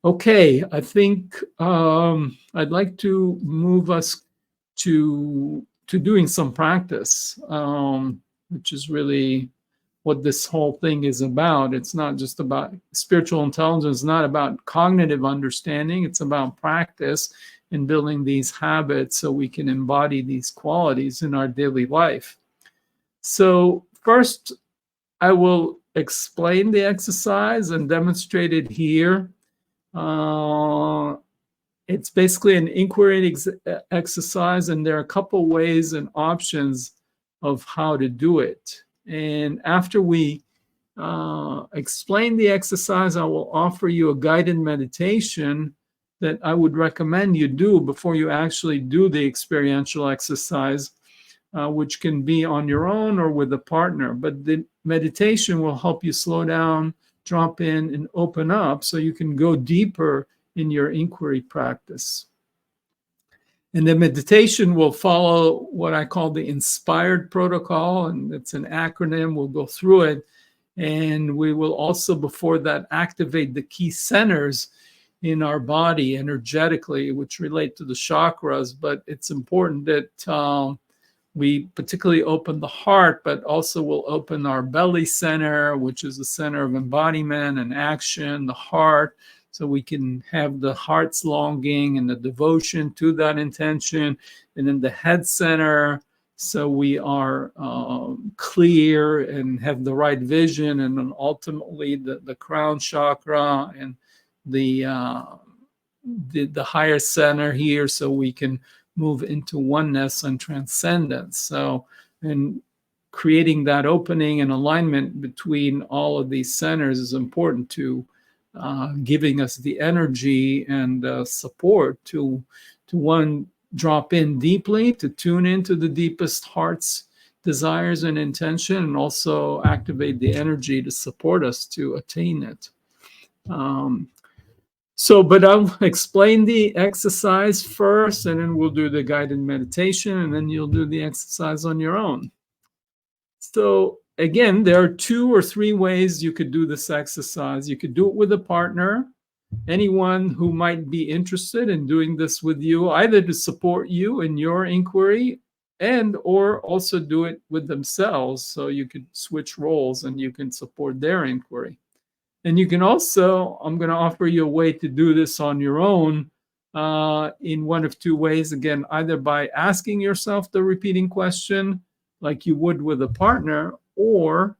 Okay, I think I'd like to move us to doing some practice, which is really what this whole thing is about. It's not just about spiritual intelligence, it's not about cognitive understanding, it's about practice in building these habits so we can embody these qualities in our daily life. So, first, I will explain the exercise and demonstrate it here. Uh, it's basically an inquiry exercise, and there are a couple ways and options of how to do it. And after we explain the exercise, I will offer you a guided meditation that I would recommend you do before you actually do the experiential exercise, which can be on your own or with a partner. But the meditation will help you slow down, drop in, and open up so you can go deeper in your inquiry practice. And the meditation will follow what I call the inspired protocol, and it's an acronym. We'll go through it. And we will also, before that, activate the key centers in our body energetically, which relate to the chakras. But it's important that we particularly open the heart, but also will open our belly center, which is the center of embodiment and action, the heart, so we can have the heart's longing and the devotion to that intention. And then the head center, so we are clear and have the right vision. And then ultimately the crown chakra and the higher center here, so we can move into oneness and transcendence. So, and creating that opening and alignment between all of these centers is important to giving us the energy and support to one, drop in deeply, to tune into the deepest heart's desires and intention, and also activate the energy to support us to attain it. But I'll explain the exercise first, and then we'll do the guided meditation, and then you'll do the exercise on your own. So again, there are 2 or 3 ways you could do this exercise. You could do it with a partner, anyone who might be interested in doing this with you, either to support you in your inquiry and or also do it with themselves. So you could switch roles and you can support their inquiry. And you can also, I'm going to offer you a way to do this on your own in one of 2 ways. Again, either by asking yourself the repeating question like you would with a partner, or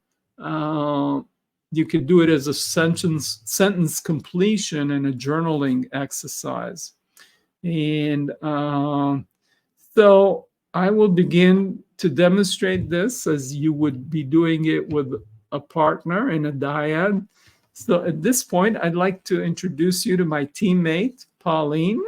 you could do it as a sentence completion and a journaling exercise. And so I will begin to demonstrate this as you would be doing it with a partner in a dyad. So at this point, I'd like to introduce you to my teammate, Pauline.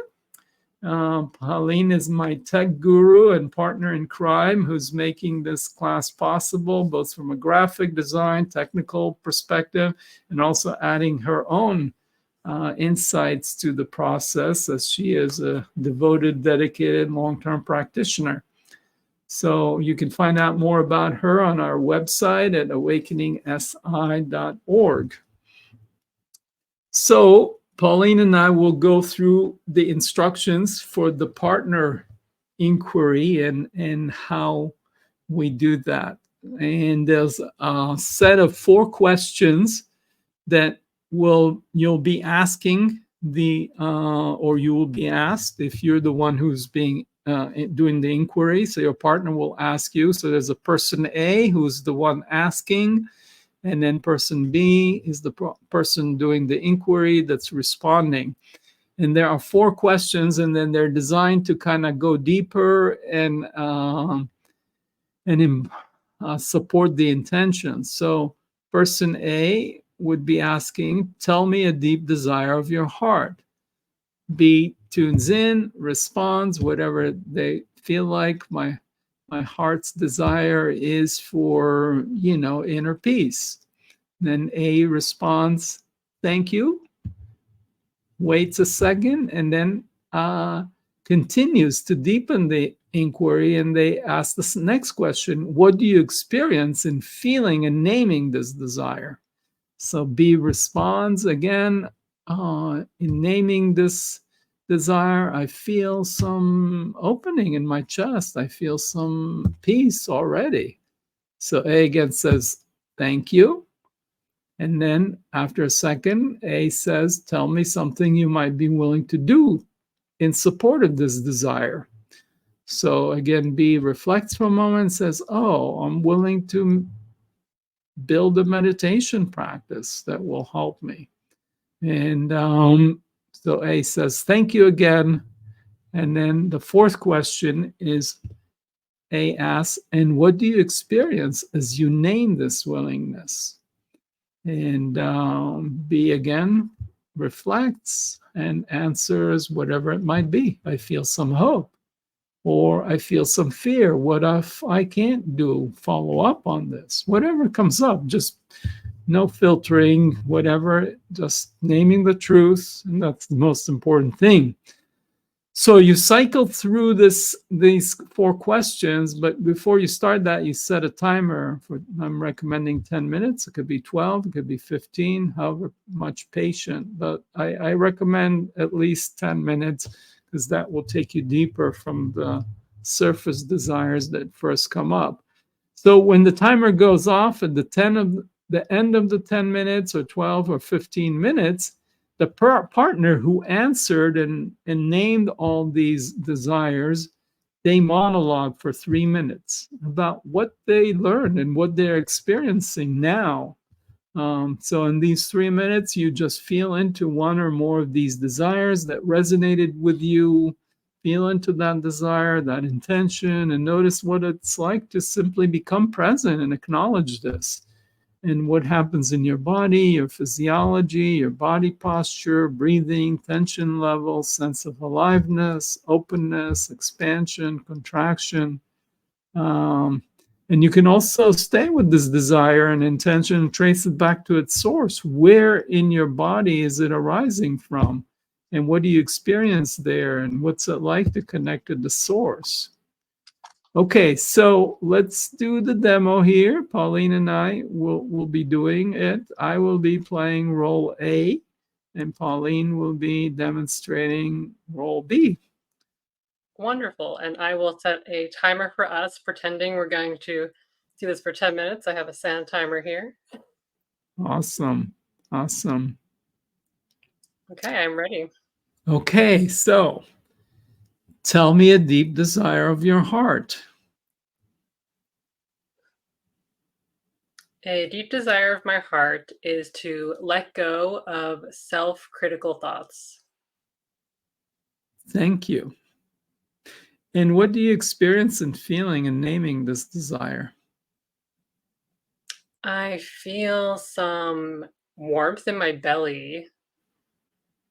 Pauline is my tech guru and partner in crime who's making this class possible, both from a graphic design, technical perspective, and also adding her own insights to the process, as she is a devoted, dedicated, long-term practitioner. So you can find out more about her on our website at awakeningsi.org. So Pauline and I will go through the instructions for the partner inquiry and how we do that. And there's a set of 4 questions that you'll be asking or you will be asked if you're the one who's being doing the inquiry. So your partner will ask you. So there's a person A who's the one asking, and then person B is the person doing the inquiry that's responding. And there are 4 questions, and then they're designed to kind of go deeper and support the intention. So person A would be asking, tell me a deep desire of your heart. B tunes in, responds, whatever they feel like. My heart's desire is for, inner peace. Then A responds, thank you, waits a second, and then continues to deepen the inquiry. And they ask this next question, what do you experience in feeling and naming this desire? So B responds again, in naming this desire, I feel some opening in my chest. I feel some peace already. So A again says, thank you. And then after a second, A says, tell me something you might be willing to do in support of this desire. So again, B reflects for a moment and says, oh, I'm willing to build a meditation practice that will help me. And so A says, thank you again. And then the fourth question is A asks, and what do you experience as you name this willingness? And B again reflects and answers whatever it might be. I feel some hope, or I feel some fear. What if I can't follow up on this? Whatever comes up, just no filtering, whatever, just naming the truth. And that's the most important thing. So you cycle through these 4 questions, but before you start that, you set a timer for, I'm recommending 10 minutes. It could be 12, it could be 15, however much patient. But I recommend at least 10 minutes because that will take you deeper from the surface desires that first come up. So when the timer goes off at the end of the 10 minutes or 12 or 15 minutes, the partner who answered and named all these desires, they monologue for 3 minutes about what they learned and what they're experiencing now. So in these 3 minutes, you just feel into one or more of these desires that resonated with you, feel into that desire, that intention, and notice what it's like to simply become present and acknowledge this. And what happens in your body, your physiology, your body posture, breathing, tension level, sense of aliveness, openness, expansion, contraction. And you can also stay with this desire and intention and trace it back to its source. Where in your body is it arising from? And what do you experience there? And what's it like to connect to the source? Okay, so let's do the demo here. Pauline and I will be doing it. I will be playing role A, and Pauline will be demonstrating role B. Wonderful. And I will set a timer for us, pretending we're going to do this for 10 minutes. I have a sound timer here. Awesome. Awesome. Okay, I'm ready. Okay, so tell me a deep desire of your heart. A deep desire of my heart is to let go of self-critical thoughts. Thank you. And what do you experience in feeling and naming this desire? I feel some warmth in my belly,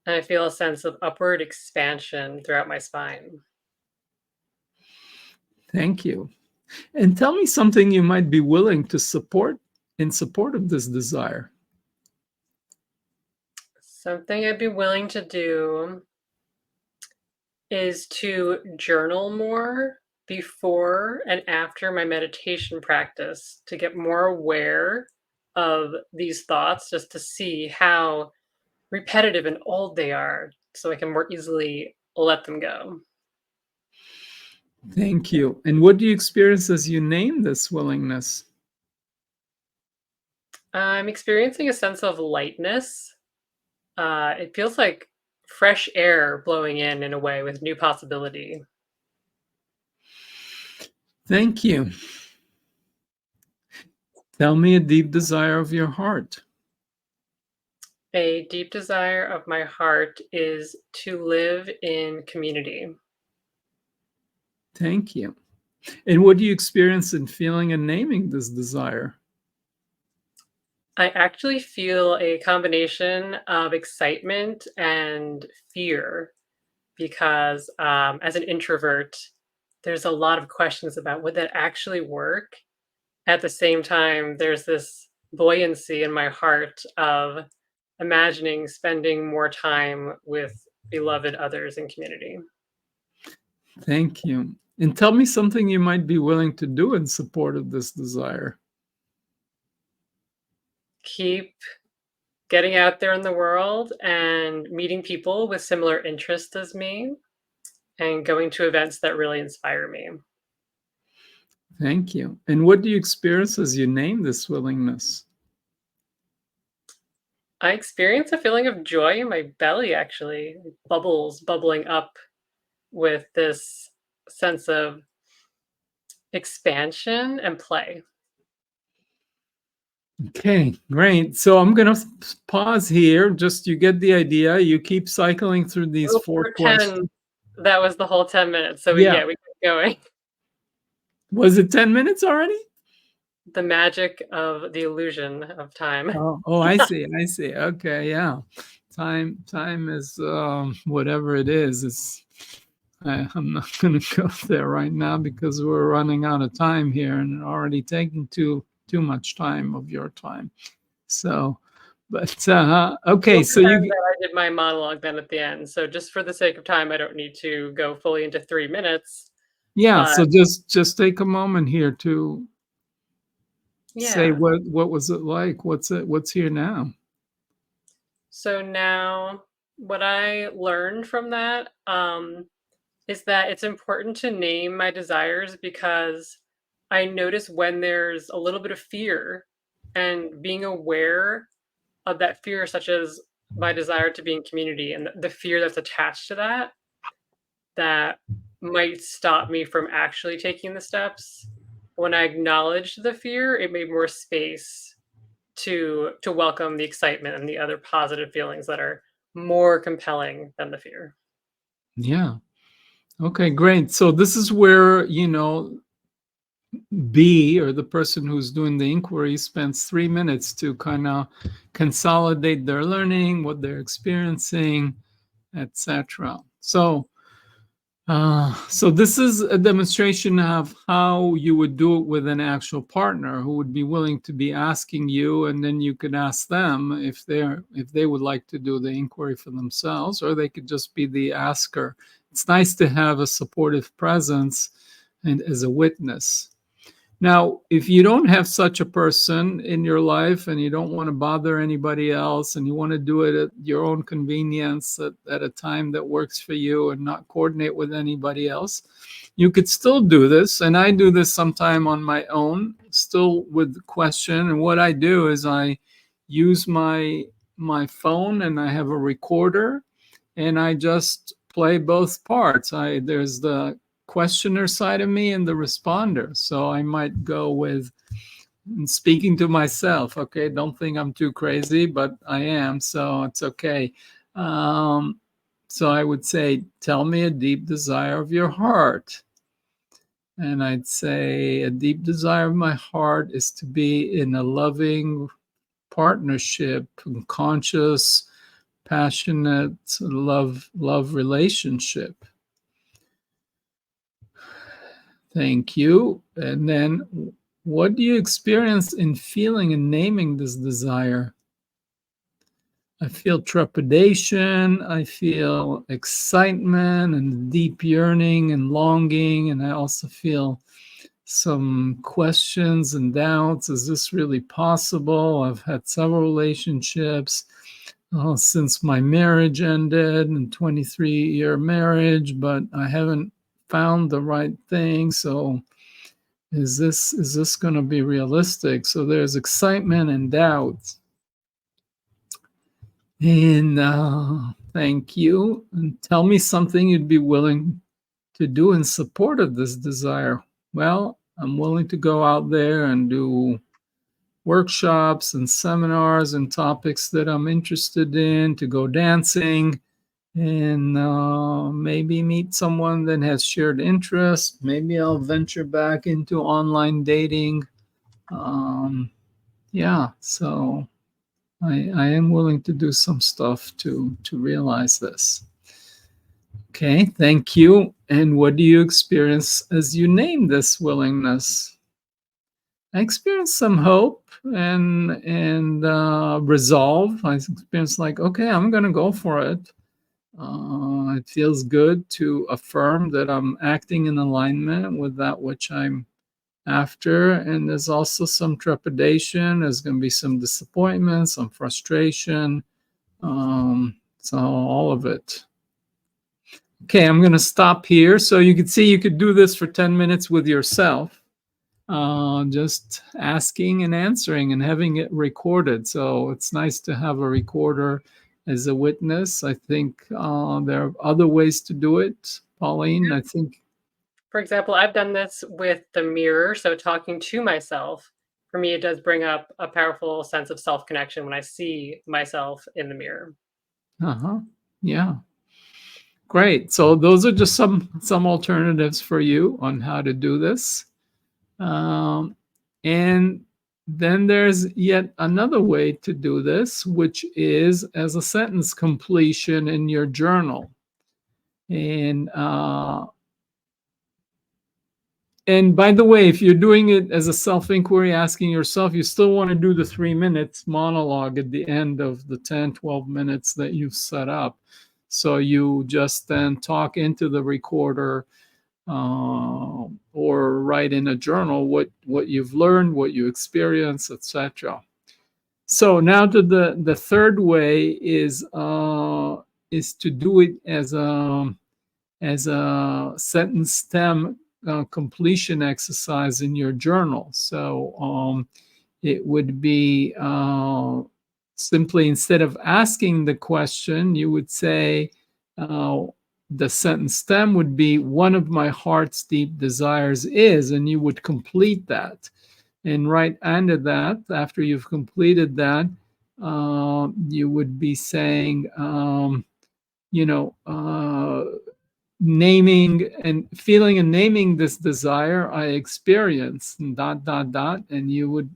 and I feel a sense of upward expansion throughout my spine. Thank you. And tell me something you might be willing to support in support of this desire. Something I'd be willing to do is to journal more before and after my meditation practice to get more aware of these thoughts, just to see how repetitive and old they are, so I can more easily let them go. Thank you. And what do you experience as you name this willingness? I'm experiencing a sense of lightness. It feels like fresh air blowing in a way with new possibility. Thank you. Tell me a deep desire of your heart. A deep desire of my heart is to live in community. Thank you. And what do you experience in feeling and naming this desire? I actually feel a combination of excitement and fear because as an introvert, there's a lot of questions about would that actually work? At the same time, there's this buoyancy in my heart of imagining spending more time with beloved others in community. Thank you. And tell me something you might be willing to do in support of this desire. Keep getting out there in the world and meeting people with similar interests as me and going to events that really inspire me. Thank you. And what do you experience as you name this willingness? I experience a feeling of joy in my belly, actually, bubbles bubbling up with this sense of expansion and play. Okay, great. So I'm going to pause here. Just you get the idea. You keep cycling through these We'll 4 pretend questions. that was the whole 10 minutes. So Yeah. we keep going. Was it 10 minutes already? The magic of the illusion of time. Oh, I see. I see. Okay, yeah. Time is whatever it is. I'm not going to go there right now because we're running out of time here and already taking too much time of your time. So, but okay, We'll so pretend you that I did my monologue then at the end. So just for the sake of time, I don't need to go fully into 3 minutes, yeah, but so just take a moment here to say yeah. what was it like? What's here now? So now what I learned from that, is that it's important to name my desires because I notice when there's a little bit of fear and being aware of that fear, such as my desire to be in community and the fear that's attached to that, that might stop me from actually taking the steps. When I acknowledged the fear, it made more space to welcome the excitement and the other positive feelings that are more compelling than the fear. Yeah. Okay, great. So this is where, B, or the person who's doing the inquiry, spends 3 minutes to kind of consolidate their learning, what they're experiencing, etc. So this is a demonstration of how you would do it with an actual partner who would be willing to be asking you, and then you could ask them if they would like to do the inquiry for themselves, or they could just be the asker. It's nice to have a supportive presence and as a witness. Now, if you don't have such a person in your life and you don't want to bother anybody else and you want to do it at your own convenience at a time that works for you and not coordinate with anybody else, you could still do this. And I do this sometime on my own, still with the question. And what I do is I use my phone and I have a recorder and I just play both parts. There's the questioner side of me and the responder. So I might go with speaking to myself. Okay, don't think I'm too crazy, but I am, so it's okay. So I would say, tell me a deep desire of your heart. And I'd say a deep desire of my heart is to be in a loving partnership, conscious, passionate love relationship. Thank you. And then what do you experience in feeling and naming this desire? I feel trepidation, I feel excitement and deep yearning and longing, and I also feel some questions and doubts. Is this really possible? I've had several relationships since my marriage ended, and 23-year marriage, but I haven't found the right thing. So is this going to be realistic? So there's excitement and doubt. And thank you. And tell me something you'd be willing to do in support of this desire. Well, I'm willing to go out there and do workshops and seminars and topics that I'm interested in, to go dancing, and maybe meet someone that has shared interest. Maybe I'll venture back into online dating. Yeah, so I am willing to do some stuff to realize this. Okay, thank you. And what do you experience as you name this willingness? I experienced some hope and resolve. I experienced like, okay, I'm going to go for it. It feels good to affirm that I'm acting in alignment with that which I'm after, and there's also some trepidation. There's going to be some disappointment, some frustration. So all of it. Okay, I'm going to stop here. So you can see you could do this for 10 minutes with yourself, just asking and answering and having it recorded. So it's nice to have a recorder as a witness. I think there are other ways to do it. Pauline, I think. For example, I've done this with the mirror. So talking to myself, for me, it does bring up a powerful sense of self-connection when I see myself in the mirror. Uh-huh. Yeah. Great. So those are just some alternatives for you on how to do this. And then there's yet another way to do this, which is as a sentence completion in your journal. And by the way, if you're doing it as a self-inquiry, asking yourself, you still want to do the 3 minutes monologue at the end of the 10, 12 minutes that you've set up. So you just then talk into the recorder or write in a journal what you've learned, what you experienced, etc. So now to the third way is to do it as a sentence stem completion exercise in your journal. So it would be simply, instead of asking the question, you would say, the sentence stem would be, one of my heart's deep desires is, and you would complete that. And right under that, after you've completed that, you would be saying, naming and feeling and naming this desire I experience, and ... and you would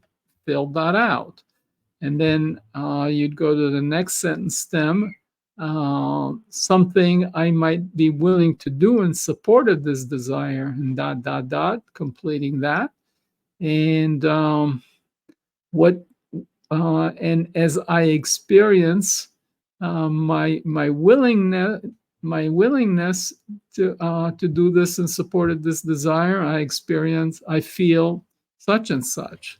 fill that out. And then you'd go to the next sentence stem, something I might be willing to do in support of this desire, and ... completing that. And and as I experience my willingness to do this in support of this desire, I feel such and such.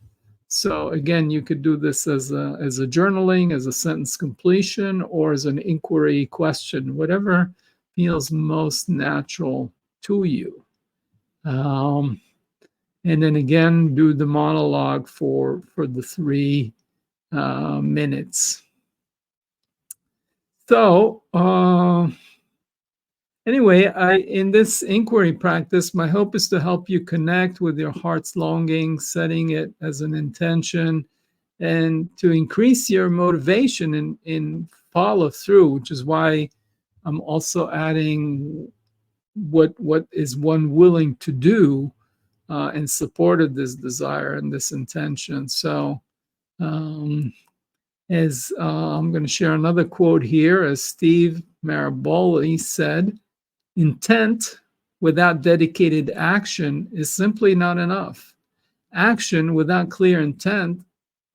So again, you could do this as a journaling, as a sentence completion, or as an inquiry question, whatever feels most natural to you. And then again, do the monologue for the 3 minutes. So anyway, in this inquiry practice, my hope is to help you connect with your heart's longing, setting it as an intention, and to increase your motivation in follow through, which is why I'm also adding what is one willing to do in support of this desire and this intention. So I'm going to share another quote here, as Steve Maraboli said, intent without dedicated action is simply not enough. Action without clear intent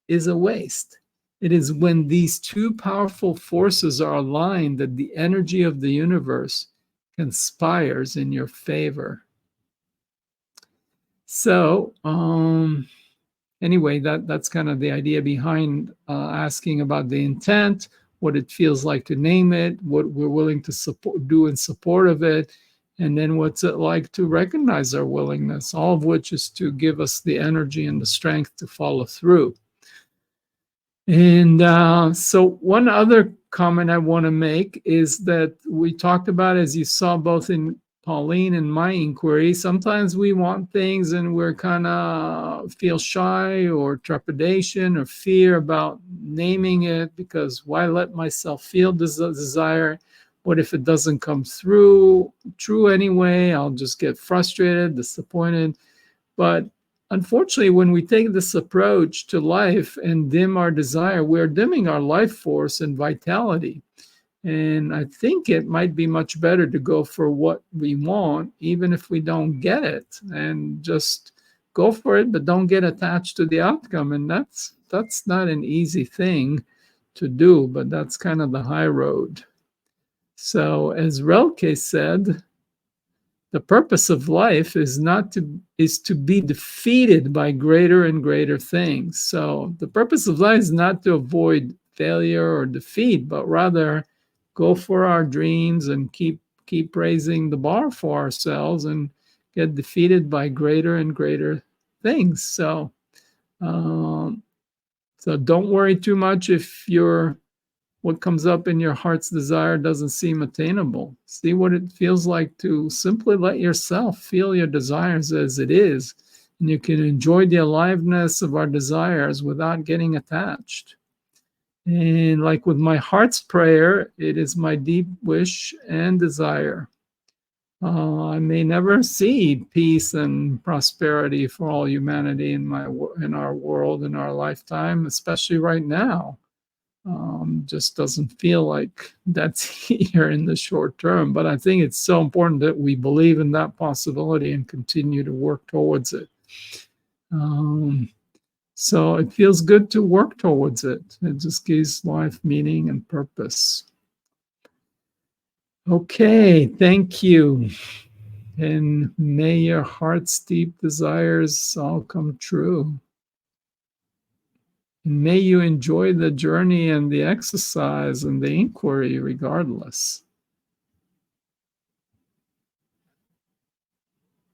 is a waste. It is when these two powerful forces are aligned that the energy of the universe conspires in your favor. So, anyway, that's kind of the idea behind asking about the intent, what it feels like to name it, what we're willing to do in support of it, and then what's it like to recognize our willingness, all of which is to give us the energy and the strength to follow through. And so one other comment I want to make is that we talked about, as you saw both in Pauline and my inquiry, sometimes we want things and we're kind of feel shy or trepidation or fear about naming it, because why let myself feel this desire? What if it doesn't come true anyway? I'll just get frustrated, disappointed. But unfortunately, when we take this approach to life and dim our desire, we're dimming our life force and vitality. And I think it might be much better to go for what we want, even if we don't get it, and just go for it, but don't get attached to the outcome. And that's not an easy thing to do, but that's kind of the high road. So as Rilke said, the purpose of life is to be defeated by greater and greater things. So the purpose of life is not to avoid failure or defeat, but rather go for our dreams and keep raising the bar for ourselves and get defeated by greater and greater things. So don't worry too much if what comes up in your heart's desire doesn't seem attainable. See what it feels like to simply let yourself feel your desires as it is, and you can enjoy the aliveness of our desires without getting attached. And like with my heart's prayer, it is my deep wish and desire. I may never see peace and prosperity for all humanity in our world, in our lifetime, especially right now. Just doesn't feel like that's here in the short term. But I think it's so important that we believe in that possibility and continue to work towards it. So it feels good to work towards it. It just gives life meaning and purpose. Okay, thank you. And may your heart's deep desires all come true. And may you enjoy the journey and the exercise and the inquiry regardless.